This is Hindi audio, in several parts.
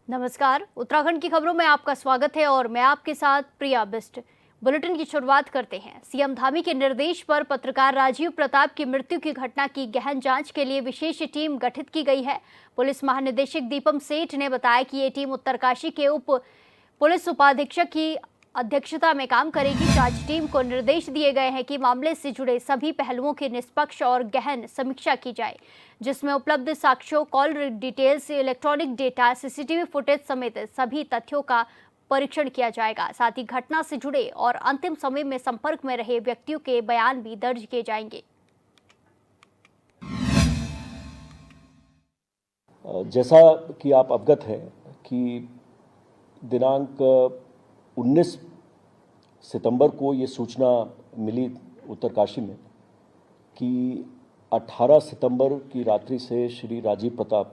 नमस्कार, उत्तराखंड की खबरों में आपका स्वागत है और मैं आपके साथ प्रिया बिस्ट। बुलेटिन की शुरुआत करते हैं। सीएम धामी के निर्देश पर पत्रकार राजीव प्रताप की मृत्यु की घटना की गहन जांच के लिए विशेष टीम गठित की गई है। पुलिस महानिदेशक दीपम सेठ ने बताया कि ये टीम उत्तरकाशी के पुलिस उपाधीक्षक की अध्यक्षता में काम करेगी। जांच टीम को निर्देश दिए गए हैं कि मामले से जुड़े सभी पहलुओं की निष्पक्ष और गहन समीक्षा की जाए, जिसमें उपलब्ध साक्ष्यों, call details, electronic data, CCTV footage समेत सभी तथ्यों का परीक्षण किया जाएगा। साथ ही घटना से जुड़े और अंतिम समय में संपर्क में रहे व्यक्तियों के बयान भी दर्ज किए जाएंगे। जैसा कि आप अवगत हैं कि दिनांक 19 सितंबर को ये सूचना मिली उत्तरकाशी में कि 18 सितंबर की रात्रि से श्री राजीव प्रताप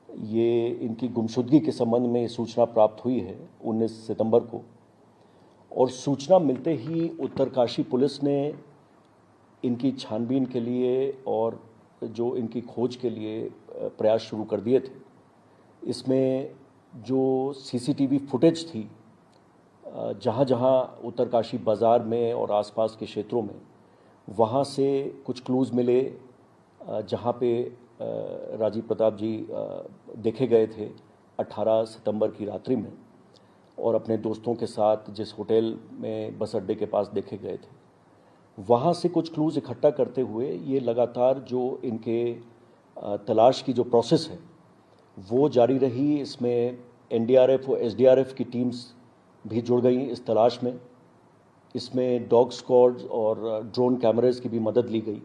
ये इनकी गुमशुदगी के संबंध में सूचना प्राप्त हुई है 19 सितंबर को। और सूचना मिलते ही उत्तरकाशी पुलिस ने इनकी छानबीन के लिए और जो इनकी खोज के लिए प्रयास शुरू कर दिए थे। इसमें जो सीसीटीवी फुटेज थी जहाँ जहाँ उत्तरकाशी बाज़ार में और आसपास के क्षेत्रों में, वहाँ से कुछ क्लूज़ मिले जहाँ पे राजीव प्रताप जी देखे गए थे 18 सितंबर की रात्रि में, और अपने दोस्तों के साथ जिस होटल में बस अड्डे के पास देखे गए थे, वहाँ से कुछ क्लूज़ इकट्ठा करते हुए ये लगातार जो इनके तलाश की जो प्रोसेस है वो जारी रही। इसमें एनडीआरएफ और एसडीआरएफ की टीम्स भी जुड़ गई इस तलाश में। इसमें डॉग स्क्वाड्स और ड्रोन कैमरेज की भी मदद ली गई।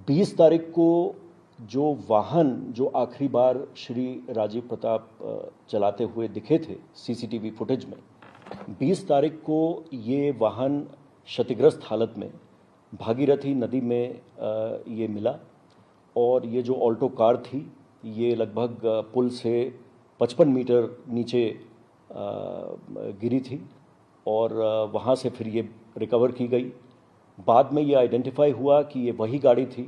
20 तारीख को जो वाहन जो आखिरी बार श्री राजीव प्रताप चलाते हुए दिखे थे सीसीटीवी फुटेज में, 20 तारीख को ये वाहन क्षतिग्रस्त हालत में भागीरथी नदी में ये मिला, और ये जो ऑल्टो कार थी ये लगभग पुल से 55 मीटर नीचे गिरी थी और वहाँ से फिर ये रिकवर की गई। बाद में ये आइडेंटिफाई हुआ कि ये वही गाड़ी थी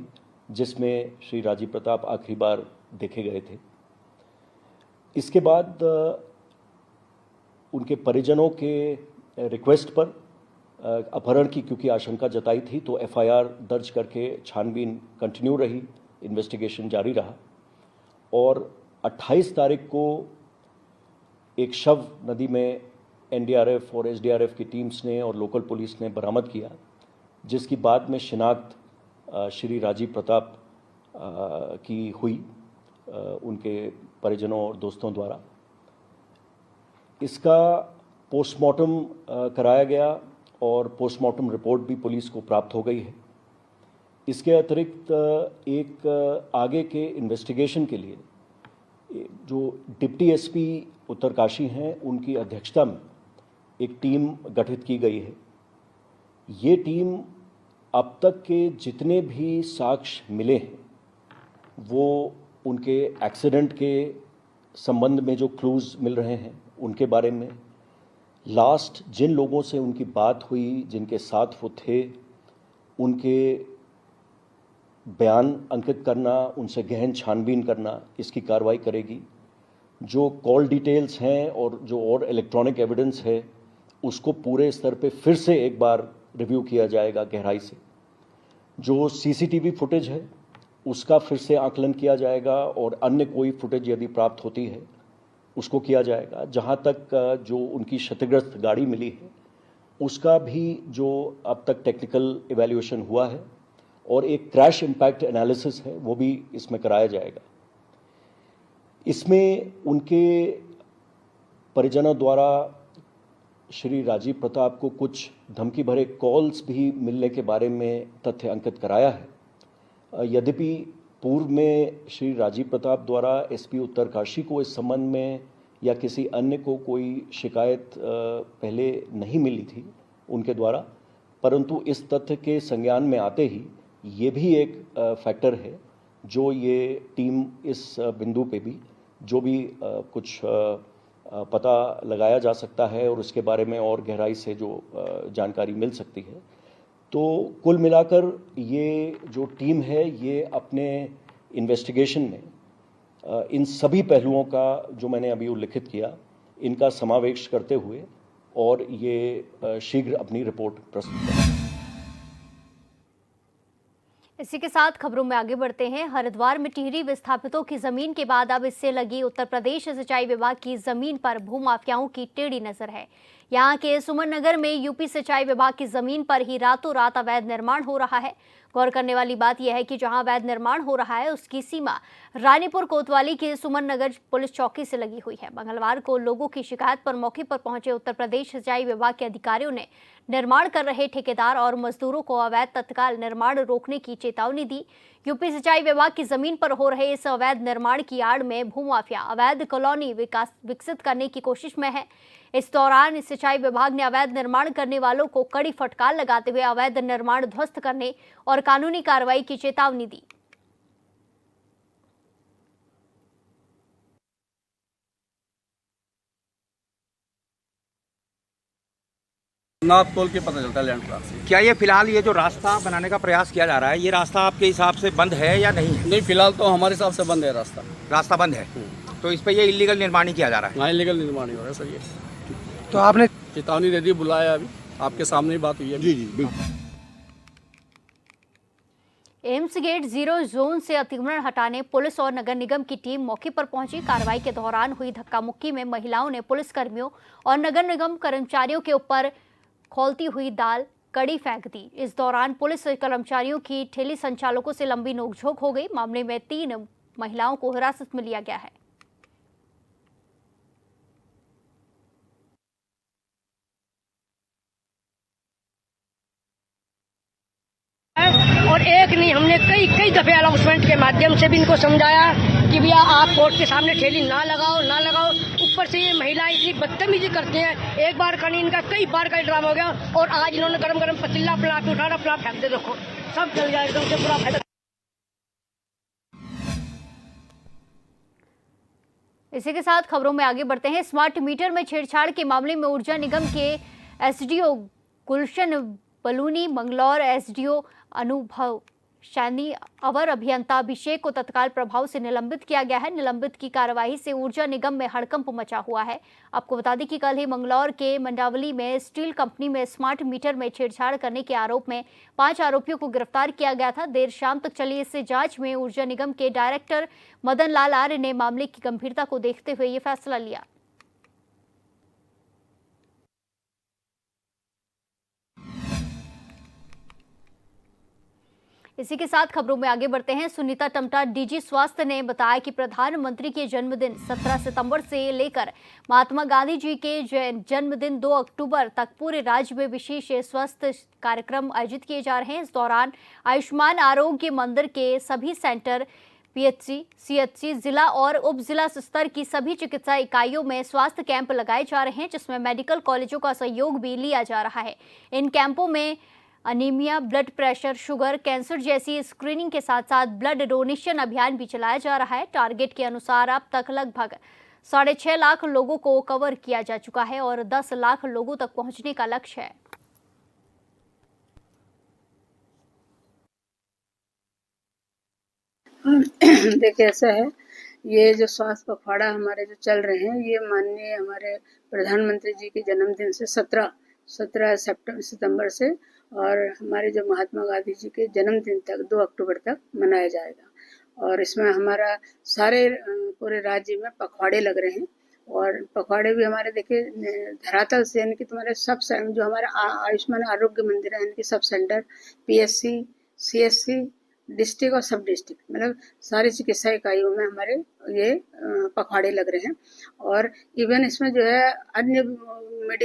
जिसमें श्री राजीव प्रताप आखिरी बार देखे गए थे। इसके बाद उनके परिजनों के रिक्वेस्ट पर अपहरण की क्योंकि आशंका जताई थी तो एफआईआर दर्ज करके छानबीन कंटिन्यू रही, इन्वेस्टिगेशन जारी रहा। और 28 तारीख को एक शव नदी में एनडीआरएफ और एसडीआरएफ की टीम्स ने और लोकल पुलिस ने बरामद किया, जिसकी बाद में शिनाख्त श्री राजीव प्रताप की हुई उनके परिजनों और दोस्तों द्वारा। इसका पोस्टमार्टम कराया गया और पोस्टमार्टम रिपोर्ट भी पुलिस को प्राप्त हो गई है। इसके अतिरिक्त एक आगे के इन्वेस्टिगेशन के लिए जो डिप्टी एसपी उत्तरकाशी हैं उनकी अध्यक्षता में एक टीम गठित की गई है। ये टीम अब तक के जितने भी साक्ष्य मिले हैं वो उनके एक्सीडेंट के संबंध में जो क्लूज़ मिल रहे हैं उनके बारे में, लास्ट जिन लोगों से उनकी बात हुई जिनके साथ वो थे उनके बयान अंकित करना, उनसे गहन छानबीन करना, इसकी कार्रवाई करेगी। जो कॉल डिटेल्स हैं और जो और इलेक्ट्रॉनिक एविडेंस है उसको पूरे स्तर पे फिर से एक बार रिव्यू किया जाएगा गहराई से। जो सीसीटीवी फुटेज है उसका फिर से आकलन किया जाएगा और अन्य कोई फुटेज यदि प्राप्त होती है उसको किया जाएगा। जहाँ तक जो उनकी क्षतिग्रस्त गाड़ी मिली है उसका भी जो अब तक टेक्निकल इवैल्यूएशन हुआ है और एक क्रैश इम्पैक्ट एनालिसिस है वो भी इसमें कराया जाएगा। इसमें उनके परिजनों द्वारा श्री राजीव प्रताप को कुछ धमकी भरे कॉल्स भी मिलने के बारे में तथ्य अंकित कराया है। यद्यपि पूर्व में श्री राजीव प्रताप द्वारा एसपी उत्तरकाशी को इस संबंध में या किसी अन्य को कोई शिकायत पहले नहीं मिली थी उनके द्वारा, परंतु इस तथ्य के संज्ञान में आते ही ये भी एक फैक्टर है जो ये टीम इस बिंदु पे भी जो भी कुछ पता लगाया जा सकता है और उसके बारे में और गहराई से जो जानकारी मिल सकती है। तो कुल मिलाकर ये जो टीम है ये अपने इन्वेस्टिगेशन में इन सभी पहलुओं का जो मैंने अभी उल्लिखित किया, इनका समावेश करते हुए और ये शीघ्र अपनी रिपोर्ट प्रस्तुत करें। इसी के साथ खबरों में आगे बढ़ते हैं। हरिद्वार में टिहरी विस्थापितों की जमीन के बाद अब इससे लगी उत्तर प्रदेश सिंचाई विभाग की जमीन पर भूमाफियाओं की टेढ़ी नजर है। यहाँ के सुमन नगर में यूपी सिंचाई विभाग की जमीन पर ही रातों रात अवैध निर्माण हो रहा है। गौर करने वाली बात यह है कि जहां अवैध निर्माण हो रहा है उसकी सीमा रानीपुर कोतवाली के सुमन नगर पुलिस चौकी से लगी हुई है। मंगलवार को लोगों की शिकायत पर मौके पर पहुंचे उत्तर प्रदेश सिंचाई विभाग के अधिकारियों ने निर्माण कर रहे ठेकेदार और मजदूरों को अवैध तत्काल निर्माण रोकने की चेतावनी दी। यूपी सिंचाई विभाग की जमीन पर हो रहे इस अवैध निर्माण की आड़ में भूमाफिया अवैध कॉलोनी विकसित करने की कोशिश में है। इस दौरान सिंचाई विभाग ने अवैध निर्माण करने वालों को कड़ी फटकार लगाते हुए अवैध निर्माण ध्वस्त करने और कानूनी कार्रवाई की चेतावनी दी। नाप तोल के पता चलता है लैंड क्लास से। क्या ये फिलहाल ये जो रास्ता बनाने का प्रयास किया जा रहा है, ये रास्ता आपके हिसाब से बंद है या नहीं है? नहीं, फिलहाल तो हमारे हिसाब से बंद है रास्ता। रास्ता बंद है, तो इस पे ये इलीगल निर्माण ही किया जा रहा है। हाँ, इलीगल निर्माण ही हो रहा है सर। ये तो आपने चेतावनी दे दी, बुलाया, अभी आपके सामने ही बात हुई है। जी बिल्कुल। एम्स गेट 0 जोन से अतिक्रमण हटाने पुलिस और नगर निगम की टीम मौके पर पहुंची। कार्रवाई के दौरान हुई धक्का मुक्की में महिलाओं ने पुलिस कर्मियों और नगर निगम कर्मचारियों के ऊपर खौलती हुई दाल कड़ी फेंक दी। इस दौरान पुलिस कर्मचारियों की ठेली संचालकों से लंबी नोकझोंक हो गई। मामले में 3 महिलाओं को हिरासत में लिया गया है। और एक नहीं, हमने कई दफे अनाउंसमेंट के माध्यम से भी इनको समझाया कि भैया आप कोर्ट के सामने ठेली ना लगाओ। ऊपर से ये महिलाएं इतनी बदतमीजी करती हैं। एक बार का नहीं, इनका कई बार का ड्रामा हो गया। और आज इन्होंने गरम पतीला पिला के उठाना, अपना फेंक दे, देखो सब चल जाए एकदम से पूरा फेंक। इसी के साथ खबरों में आगे बढ़ते हैं। स्मार्ट मीटर में छेड़छाड़ के मामले में ऊर्जा निगम के एसडीओ गुलशन बलूनी, मंगलौर एसडीओ अनुभव शैनी, अवर अभियंता अभिषेक को तत्काल प्रभाव से निलंबित किया गया है। निलंबित की कार्यवाही से ऊर्जा निगम में हड़कंप मचा हुआ है। आपको बता दें कि कल ही मंगलौर के मंडावली में स्टील कंपनी में स्मार्ट मीटर में छेड़छाड़ करने के आरोप में 5 आरोपियों को गिरफ्तार किया गया था। देर शाम तक चली इस जांच में ऊर्जा निगम के डायरेक्टर मदन लाल आर्य ने मामले की गंभीरता को देखते हुए ये फैसला लिया। इसी के साथ खबरों में आगे बढ़ते हैं। सुनीता टम्टा डीजी स्वास्थ्य ने बताया कि प्रधानमंत्री के जन्मदिन 17 सितंबर से लेकर महात्मा गांधी जी के जन्मदिन 2 अक्टूबर तक पूरे राज्य में विशेष स्वास्थ्य कार्यक्रम आयोजित किए जा रहे हैं। इस दौरान आयुष्मान आरोग्य मंदिर के सभी सेंटर, पीएचसी, सीएचसी, जिला और उप जिला स्तर की सभी चिकित्सा इकाइयों में स्वास्थ्य कैंप लगाए जा रहे हैं, जिसमें मेडिकल कॉलेजों का सहयोग भी लिया जा रहा है। इन कैंपों में anaemia, blood pressure, sugar, cancer जैसी स्क्रीनिंग के साथ साथ ब्लड डोनेशन अभियान भी चलाया जा रहा है। टारगेट के अनुसार अब तक लगभग 6.5 लाख लोगों को कवर किया जा चुका है और 10 लाख लोगों तक पहुंचने का लक्ष्य है। देखिए, ऐसा है, ये जो स्वास्थ्य पखवाड़ा हमारे जो चल रहे हैं, ये माननीय हमारे प्रधानमंत्री जी के जन्मदिन से 17 सितंबर से और हमारे जो महात्मा गांधी जी के जन्मदिन तक 2 अक्टूबर तक मनाया जाएगा। और इसमें हमारा सारे पूरे राज्य में पखवाड़े लग रहे हैं। और पखवाड़े भी हमारे देखिए धरातल से, यानी कि तुम्हारे सब जो हमारे आयुष्मान आरोग्य मंदिर है, यानी कि sub centre, PHC, CHC, district और सब डिस्ट्रिक्ट, मतलब सारी चिकित्सा इकाइयों में हमारे ये पखवाड़े लग रहे हैं। और इवन इसमें जो है अन्य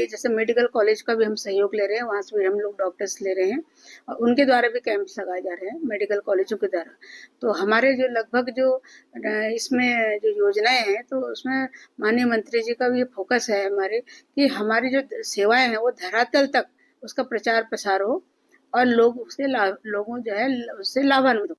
जैसे मेडिकल कॉलेज का भी हम सहयोग ले रहे हैं, वहाँ से भी हम लोग डॉक्टर्स ले रहे हैं और उनके द्वारा भी कैंप्स लगाए जा रहे हैं मेडिकल कॉलेजों के द्वारा। तो हमारे जो लगभग जो इसमें जो योजनाएं हैं, तो उसमें माननीय मंत्री जी का भी फोकस है हमारे कि हमारी जो सेवाएं हैं वो धरातल तक उसका प्रचार प्रसार हो और लोग लोगों जो है उससे लाभान्वित हो।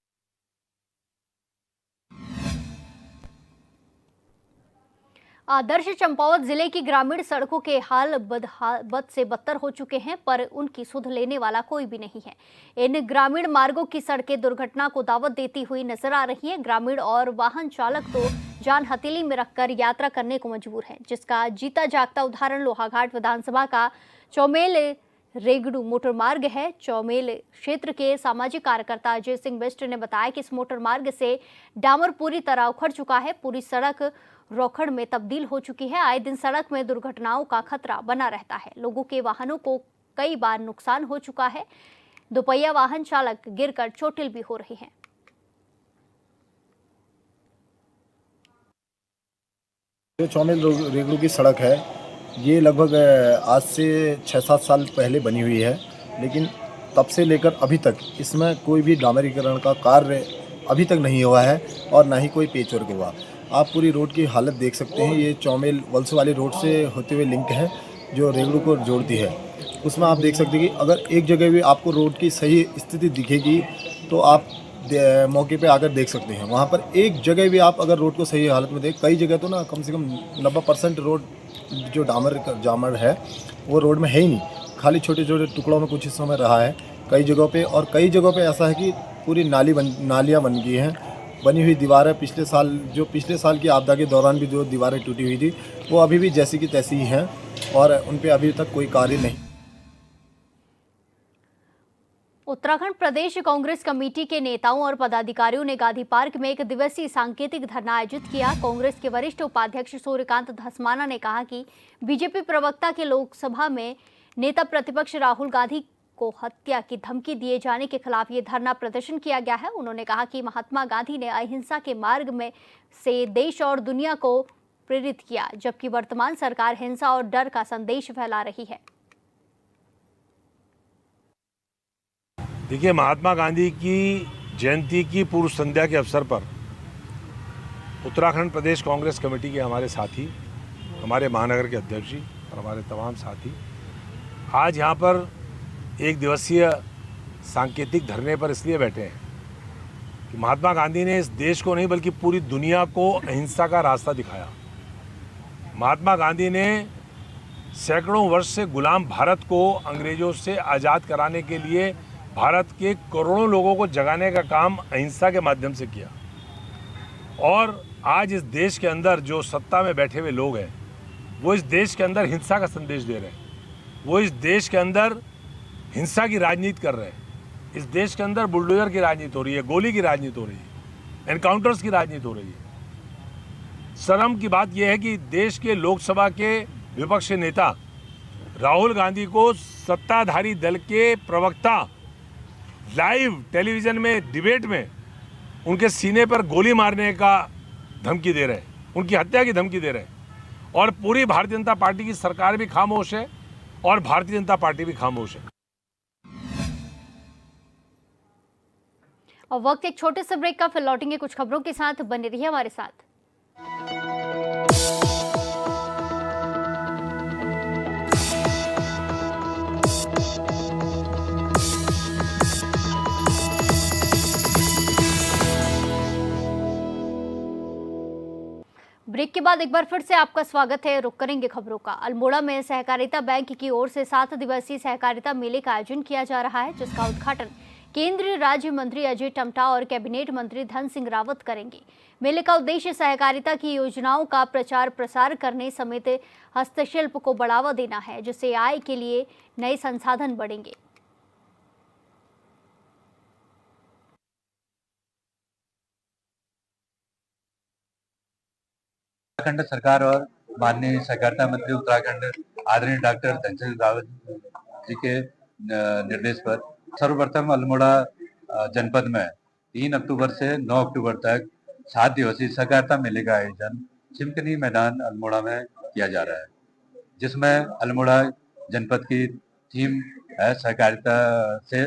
आदर्श चंपावत जिले की ग्रामीण सड़कों के हाल बद से बदतर हो चुके हैं, पर उनकी सुध लेने वाला कोई भी नहीं है। इन ग्रामीण मार्गों की सड़कें दुर्घटना को दावत देती हुई नजर आ रही हैं। ग्रामीण और वाहन चालक तो जान हथेली में रखकर यात्रा करने को मजबूर हैं, जिसका जीता जागता उदाहरण लोहाघाट विधानसभा का चौमेल रेगड़ू मोटर मार्ग है। चौमेल क्षेत्र के सामाजिक कार्यकर्ता अजय सिंह बिष्ट ने बताया कि इस मोटर मार्ग से डामर पूरी तरह उखड़ चुका है। पूरी सड़क रोखड़ में तब्दील हो चुकी है। आए दिन सड़क में दुर्घटनाओं का खतरा बना रहता है। लोगों के वाहनों को कई बार नुकसान हो चुका है। दोपहिया वाहन चालक गिरकर चोटिल भी हो रहे हैं। जो चौमेल रेगड़ू की सड़क है, ये लगभग आज से 6-7 साल पहले बनी हुई है, लेकिन तब से लेकर अभी तक इसमें कोई भी डामरीकरण का कार्य अभी तक नहीं हुआ है और ना ही कोई पेच वर्क हुआ। आप पूरी रोड की हालत देख सकते हैं। ये चौमेल वल्स वाली रोड से होते हुए लिंक है जो रेगड़ू को जोड़ती है। उसमें आप देख सकते हैं कि अगर एक जगह भी आपको रोड की सही स्थिति दिखेगी तो आप मौके पे आकर देख सकते हैं। वहाँ पर एक जगह भी आप अगर रोड को सही हालत में देख, कई जगह तो ना कम से कम 90% रोड जो जामर है वो रोड में है ही नहीं, खाली छोटे छोटे टुकड़ों में कुछ हिस्सों में रहा है कई जगहों पे। और कई जगहों पे ऐसा है कि पूरी नालियाँ बन गई हैं। बनी हुई दीवारें पिछले साल की आपदा के दौरान भी जो दीवारें टूटी हुई थी वो अभी भी जैसी की तैसी ही हैं और उन पे अभी तक कोई कार्य नहीं। उत्तराखंड प्रदेश कांग्रेस कमेटी के नेताओं और पदाधिकारियों ने गांधी पार्क में एक दिवसीय सांकेतिक धरना आयोजित किया। कांग्रेस के वरिष्ठ उपाध्यक्ष सूर्यकांत धस्माना ने कहा कि बीजेपी प्रवक्ता के लोकसभा में नेता प्रतिपक्ष राहुल गांधी को हत्या की धमकी दिए जाने के खिलाफ ये धरना प्रदर्शन किया गया है। उन्होंने कहा कि महात्मा गांधी ने अहिंसा के मार्ग में से देश और दुनिया को प्रेरित किया, जबकि वर्तमान सरकार हिंसा और डर का संदेश फैला रही है। देखिए, महात्मा गांधी की जयंती की पूर्व संध्या के अवसर पर उत्तराखंड प्रदेश कांग्रेस कमेटी के हमारे साथी, हमारे महानगर के अध्यक्ष जी और हमारे तमाम साथी आज यहाँ पर एक दिवसीय सांकेतिक धरने पर इसलिए बैठे हैं कि महात्मा गांधी ने इस देश को नहीं बल्कि पूरी दुनिया को अहिंसा का रास्ता दिखाया। महात्मा गांधी ने सैकड़ों वर्ष से गुलाम भारत को अंग्रेजों से आज़ाद कराने के लिए भारत के करोड़ों लोगों को जगाने का काम अहिंसा के माध्यम से किया। और आज इस देश के अंदर जो सत्ता में बैठे हुए लोग हैं वो इस देश के अंदर हिंसा का संदेश दे रहे हैं। वो इस देश के अंदर हिंसा की राजनीति कर रहे हैं। इस देश के अंदर बुलडोजर की राजनीति हो रही है, गोली की राजनीति हो रही है, एनकाउंटर्स की राजनीति हो रही है। शर्म की बात यह है कि देश के लोकसभा के विपक्ष के नेता राहुल गांधी को सत्ताधारी दल के प्रवक्ता लाइव टेलीविजन में डिबेट में उनके सीने पर गोली मारने का धमकी दे रहे हैं, उनकी हत्या की धमकी दे रहे हैं। और पूरी भारतीय जनता पार्टी की सरकार भी खामोश है और भारतीय जनता पार्टी भी खामोश है। और वक्त एक छोटे से ब्रेक का, फिर लौटेंगे कुछ खबरों के साथ। बने रहिए हमारे साथ। ब्रेक के बाद एक बार फिर से आपका स्वागत है। रुक करेंगे खबरों का। अल्मोड़ा में सहकारिता बैंक की ओर से 7 दिवसीय सहकारिता मेले का आयोजन किया जा रहा है, जिसका उद्घाटन केंद्रीय राज्य मंत्री अजय टम्टा और कैबिनेट मंत्री धन सिंह रावत करेंगे। मेले का उद्देश्य सहकारिता की योजनाओं का प्रचार प्रसार करने समेत हस्तशिल्प को बढ़ावा देना है, जिससे आय के लिए नए संसाधन बढ़ेंगे। उत्तराखंड सरकार और माननीय सहकारिता मंत्री उत्तराखंड आदरणीय डॉक्टर धन सिंह रावत जी के निर्देश पर सर्वप्रथम अल्मोड़ा जनपद में 3 अक्टूबर से 9 अक्टूबर तक 7 दिवसीय सहकारिता मेले का आयोजन चिमकनी मैदान अल्मोड़ा में किया जा रहा है, जिसमें अल्मोड़ा जनपद की थीम है सहकारिता से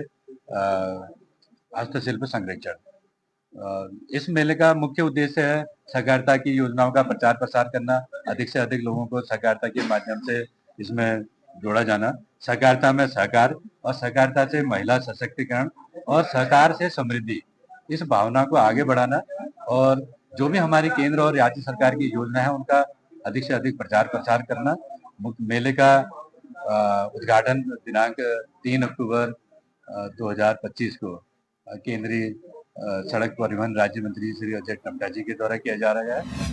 हस्तशिल्प संरक्षण। इस मेले का मुख्य उद्देश्य है सहकारिता की योजनाओं का प्रचार प्रसार करना, अधिक से अधिक लोगों को सहकारिता के माध्यम से इसमें जोड़ा जाना, सहकारिता में सहकार और सहकारिता से महिला सशक्तिकरण और सहकार से समृद्धि, इस भावना को आगे बढ़ाना और जो भी हमारी केंद्र और राज्य सरकार की योजना है उनका अधिक से अधिक प्रचार प्रसार करना। मेले का उद्घाटन दिनांक 3 अक्टूबर 2025 को केंद्रीय सड़क परिवहन राज्य मंत्री श्री अजय टम्टा जी के द्वारा किया जा रहा है।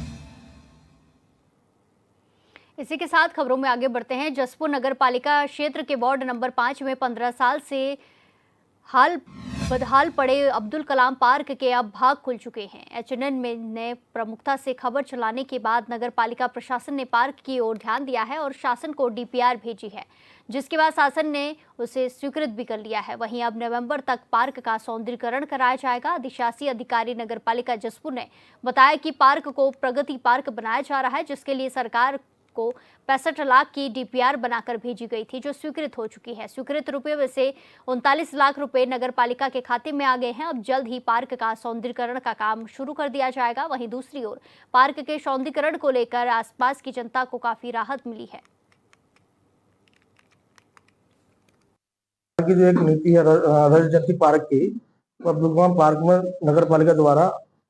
इसी के साथ खबरों में आगे बढ़ते हैं। जसपुर नगर पालिका क्षेत्र के वार्ड नंबर 5 में 15 साल से बदहाल पड़े अब्दुल कलाम पार्क के अब भाग खुल चुके हैं। एचएनएन ने प्रमुखता से खबर चलाने के बाद नगर पालिका प्रशासन ने पार्क की ओर ध्यान दिया है और शासन को डीपीआर भेजी है, जिसके बाद शासन ने उसे स्वीकृत भी कर लिया है। वहीं अब नवंबर तक पार्क का सौंदर्यीकरण कराया जाएगा। अधिशासी अधिकारी नगर पालिका जसपुर ने बताया कि पार्क को प्रगति पार्क बनाया जा रहा है, जिसके लिए सरकार को 65 लाख की डीपीआर बनाकर भेजी गई थी, जो स्वीकृत हो चुकी है। स्वीकृत रुपए में से 39 लाख रुपए नगर पालिका के खाते में आ गए हैं। अब जल्द ही पार्क का सौंदर्यीकरण का काम शुरू कर दिया जाएगा। वहीं दूसरी ओर पार्क के सौंदर्यीकरण को लेकर आसपास की जनता को काफी राहत मिली है। की जो एक नीति है रेजिडेंसी पार्क की, तो अब्दुल कलाम पार्क में नगर पालिका द्वारा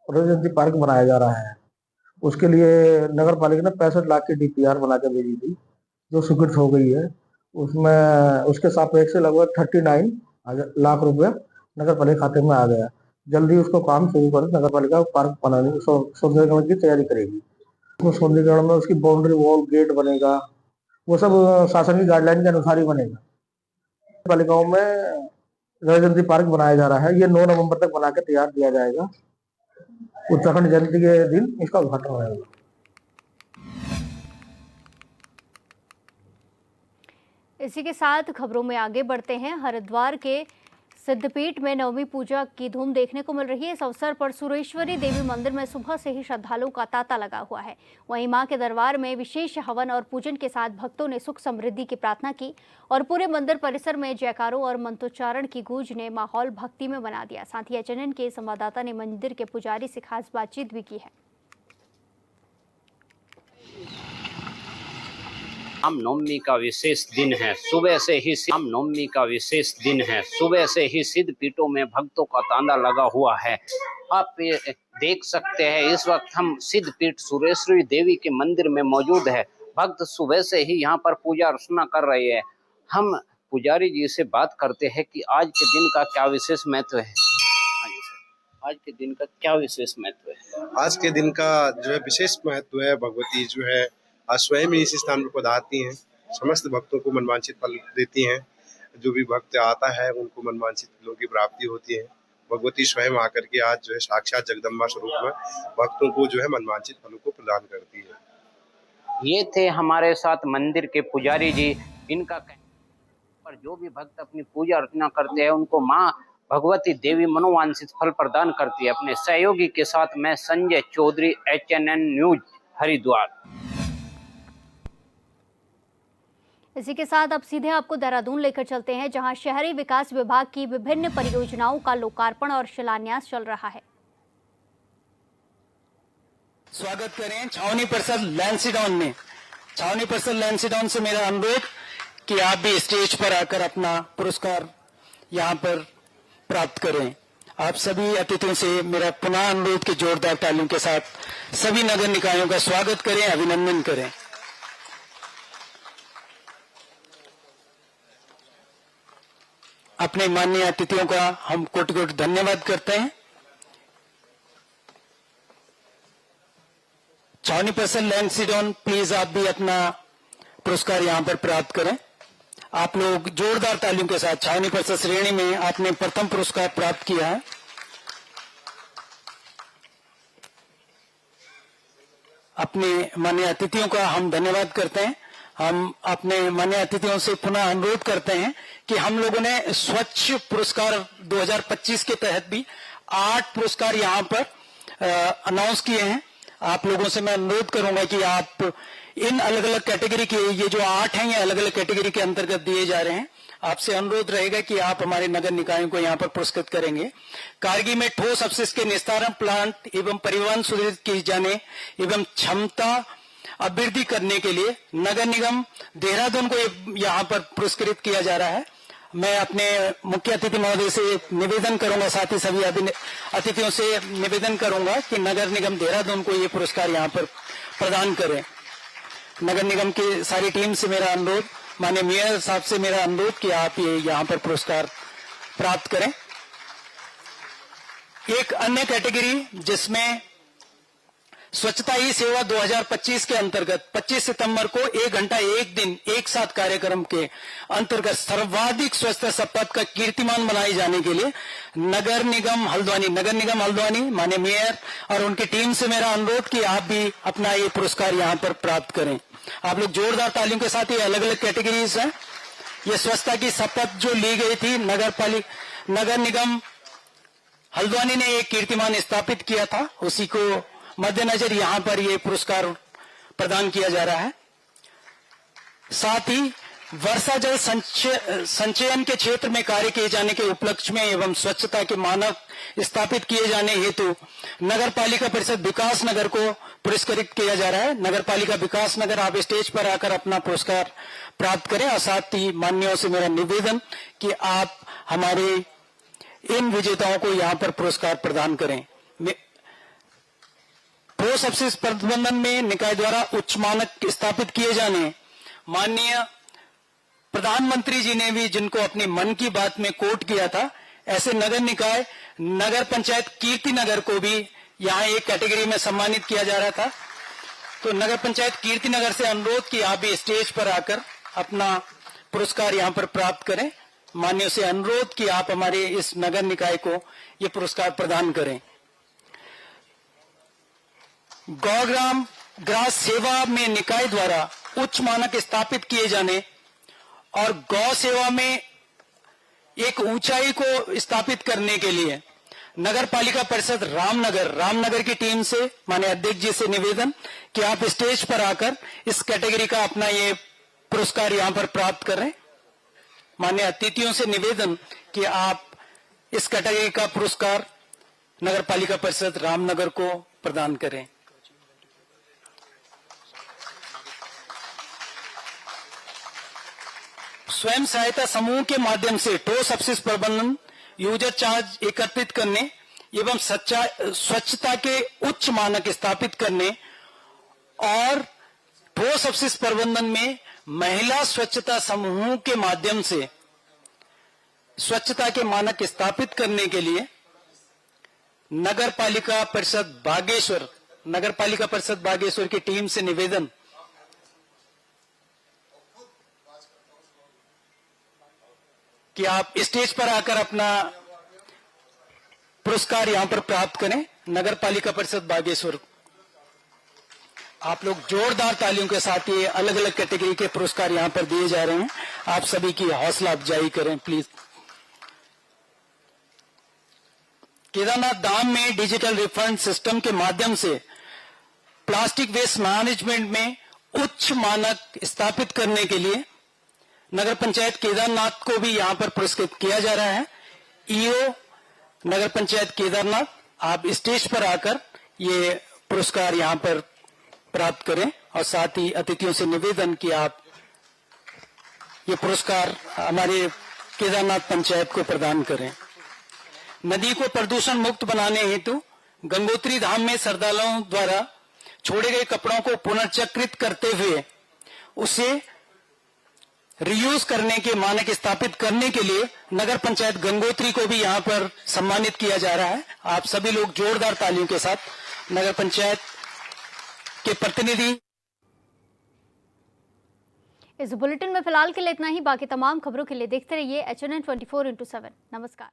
रेजिडेंसी पार्क बनाया जा रहा है। उसके लिए नगर पालिका ने 65 लाख की डीपीआर बना के भेजी थी, जो स्वीकृत हो गई है। उसमें उसके सापेक्ष लगभग 39 लाख रुपया नगर पालिका खाते में आ गया। जल्दी उसको काम शुरू कर नगर पालिका पार्क बनाने सौंदर्यीकरण की तैयारी करेगी। उसमें सौंदर्यीकरण में उसकी बाउंड्री वॉल, गेट बनेगा, वो सब शासन की गाइडलाइन के अनुसार ही बनेगा। पालिकाओं में रेजिडेंसी पार्क बनाया जा रहा है। ये 9 नवंबर तक बना के तैयार किया जाएगा। उत्तराखंड जयंती के दिन इसका उद्घाटन होगा। इसी के साथ खबरों में आगे बढ़ते हैं। हरिद्वार के सिद्धपीठ में नवमी पूजा की धूम देखने को मिल रही है। इस अवसर पर सुरेश्वरी देवी मंदिर में सुबह से ही श्रद्धालुओं का तांता लगा हुआ है। वहीं मां के दरबार में विशेष हवन और पूजन के साथ भक्तों ने सुख समृद्धि की प्रार्थना की और पूरे मंदिर परिसर में जयकारों और मंत्रोच्चारण की गूंज ने माहौल भक्ति में बना दिया। साथ ही एचएनएन के संवाददाता ने मंदिर के पुजारी से खास बातचीत भी की है। रामनवमी का विशेष दिन है। सुबह से ही रामनवमी का विशेष दिन है। सुबह से ही सिद्ध पीठों में भक्तों का तांता लगा हुआ है। आप देख सकते हैं, इस वक्त हम सिद्ध पीठ सुरेश्वरी देवी के मंदिर में मौजूद है। भक्त सुबह से ही यहाँ पर पूजा अर्चना कर रहे हैं। हम पुजारी जी से बात करते हैं कि आज के दिन का क्या विशेष महत्व है। आज के दिन का क्या विशेष महत्व है? आज के दिन का जो है विशेष महत्व है। भगवती जो है आज स्वयं ही इस स्थान पर पधारती हैं, समस्त भक्तों को मनवांछित फल देती हैं। जो भी भक्त आता है उनको मनवांछित फलों की प्राप्ति होती है। भगवती स्वयं आकर के आज जो है साक्षात जगदम्बा स्वरूप में भक्तों को जो है मनवांछित फलों को प्रदान करती है। ये थे हमारे साथ मंदिर के पुजारी जी। इनका पर जो भी भक्त अपनी पूजा अर्चना करते हैं उनको माँ भगवती देवी मनोवांछित फल प्रदान करती है। अपने सहयोगी के साथ मैं संजय चौधरी, एचएनएन न्यूज, हरिद्वार। इसी के साथ अब सीधे आपको देहरादून लेकर चलते हैं, जहां शहरी विकास विभाग की विभिन्न परियोजनाओं का लोकार्पण और शिलान्यास चल रहा है। स्वागत करें छावनी परिषद लैंसीडाउन में। छावनी परिषद लैंसीडाउन से मेरा अनुरोध कि आप भी स्टेज पर आकर अपना पुरस्कार यहां पर प्राप्त करें। आप सभी अतिथियों से मेरा पुनः अनुरोध कि जोरदार तालियों के साथ सभी नगर निकायों का स्वागत करें, अभिनंदन करें। अपने माननीय अतिथियों का हम कोटि कोटि धन्यवाद करते हैं। छावनी परिषद लैंसीडाउन, प्लीज आप भी अपना पुरस्कार यहां पर प्राप्त करें। आप लोग जोरदार तालियों के साथ छावनी परिषद श्रेणी में आपने प्रथम पुरस्कार प्राप्त किया है। अपने माननीय अतिथियों का हम धन्यवाद करते हैं। हम अपने माननीय अतिथियों से पुनः अनुरोध करते हैं कि हम लोगों ने स्वच्छ पुरस्कार 2025 के तहत भी 8 पुरस्कार यहां पर अनाउंस किए हैं। आप लोगों से मैं अनुरोध करूंगा कि आप इन अलग अलग कैटेगरी के, ये जो 8 हैं, ये अलग अलग कैटेगरी के अंतर्गत दिए जा रहे हैं। आपसे अनुरोध रहेगा कि आप हमारे नगर निकायों को यहाँ पर पुरस्कृत करेंगे। कारगिल में ठोस अपशिष्ट के निस्तारण प्लांट एवं परिवहन सुदृढ़ किए जाने एवं क्षमता अभिवृद्धि करने के लिए नगर निगम देहरादून को यहाँ पर पुरस्कृत किया जा रहा है। मैं अपने मुख्य अतिथि महोदय से निवेदन करूंगा, साथ ही सभी अतिथियों से निवेदन करूंगा कि नगर निगम देहरादून को ये पुरस्कार यहाँ पर प्रदान करें। नगर निगम की सारी टीम से मेरा अनुरोध, माननीय मेयर साहब से मेरा अनुरोध कि आप ये यहाँ पर पुरस्कार प्राप्त करें। एक अन्य कैटेगरी जिसमें स्वच्छता ही सेवा 2025 के अंतर्गत 25 सितंबर को 1 घंटा 1 दिन एक साथ कार्यक्रम के अंतर्गत सर्वाधिक स्वच्छता सप्ताह का कीर्तिमान बनाए जाने के लिए नगर निगम हल्द्वानी माननीय मेयर और उनकी टीम से मेरा अनुरोध कि आप भी अपना ये पुरस्कार यहाँ पर प्राप्त करें। आप लोग जोरदार तालियों के साथ, ये अलग अलग कैटेगरीज हैं। ये स्वच्छता की शपथ जो ली गई थी, नगर निगम हल्द्वानी ने एक कीर्तिमान स्थापित किया था, उसी को मद्देनजर यहाँ पर ये पुरस्कार प्रदान किया जा रहा है। साथ ही वर्षा जल संचयन के क्षेत्र में कार्य किए जाने के उपलक्ष्य में एवं स्वच्छता के मानक स्थापित किए जाने हेतु नगर पालिका परिषद विकास नगर को पुरस्कृत किया जा रहा है। नगर पालिका विकास नगर, आप स्टेज पर आकर अपना पुरस्कार प्राप्त करें और साथ ही मान्यों से मेरा निवेदन कि आप हमारे इन विजेताओं को यहाँ पर पुरस्कार प्रदान करें। ठोस सबसिस प्रबंधन में निकाय द्वारा उच्च मानक स्थापित किए जाने, माननीय प्रधानमंत्री जी ने भी जिनको अपनी मन की बात में कोट किया था, ऐसे नगर निकाय नगर पंचायत कीर्ति नगर को भी यहाँ एक कैटेगरी में सम्मानित किया जा रहा था। तो नगर पंचायत कीर्ति नगर से अनुरोध कि आप भी स्टेज पर आकर अपना पुरस्कार यहाँ पर प्राप्त करें। मान्यों से अनुरोध कि आप हमारे इस नगर निकाय को ये पुरस्कार प्रदान करें। गौग्राम ग्रास सेवा में निकाय द्वारा उच्च मानक स्थापित किए जाने और गौ सेवा में एक ऊंचाई को स्थापित करने के लिए नगर पालिका परिषद रामनगर की टीम से माननीय अध्यक्ष जी से निवेदन कि आप स्टेज पर आकर इस कैटेगरी का अपना ये पुरस्कार यहाँ पर प्राप्त करें। माननीय अतिथियों से निवेदन कि आप इस कैटेगरी का पुरस्कार नगर पालिका परिषद रामनगर को प्रदान करें। स्वयं सहायता समूह के माध्यम से ठोस अपशिष्ट प्रबंधन, यूजर चार्ज एकत्रित करने एवं स्वच्छता के उच्च मानक स्थापित करने और ठोस अपशिष्ट प्रबंधन में महिला स्वच्छता समूह के माध्यम से स्वच्छता के मानक स्थापित करने के लिए नगर पालिका परिषद बागेश्वर की टीम से निवेदन कि आप स्टेज पर आकर अपना पुरस्कार यहां पर प्राप्त करें। नगर पालिका परिषद बागेश्वर, आप लोग जोरदार तालियों के साथ ये अलग अलग कैटेगरी के पुरस्कार यहां पर दिए जा रहे हैं। आप सभी की हौसला अफजाई करें प्लीज। केदारनाथ धाम में डिजिटल रिफंड सिस्टम के माध्यम से प्लास्टिक वेस्ट मैनेजमेंट में उच्च मानक स्थापित करने के लिए नगर पंचायत केदारनाथ को भी यहां पर पुरस्कृत किया जा रहा है। ईओ नगर पंचायत केदारनाथ, आप स्टेज पर आकर ये पुरस्कार यहां पर प्राप्त करें और साथ ही अतिथियों से निवेदन कि आप ये पुरस्कार हमारे केदारनाथ पंचायत को प्रदान करें। नदी को प्रदूषण मुक्त बनाने हेतु गंगोत्री धाम में श्रद्धालुओं द्वारा छोड़े गए कपड़ों को पुनर्चक्रित करते हुए उसे रियूज करने के मानक स्थापित करने के लिए नगर पंचायत गंगोत्री को भी यहाँ पर सम्मानित किया जा रहा है। आप सभी लोग जोरदार तालियों के साथ नगर पंचायत के प्रतिनिधि। इस बुलेटिन में फिलहाल के लिए इतना ही। बाकी तमाम खबरों के लिए देखते रहिए HNN 24/7। नमस्कार।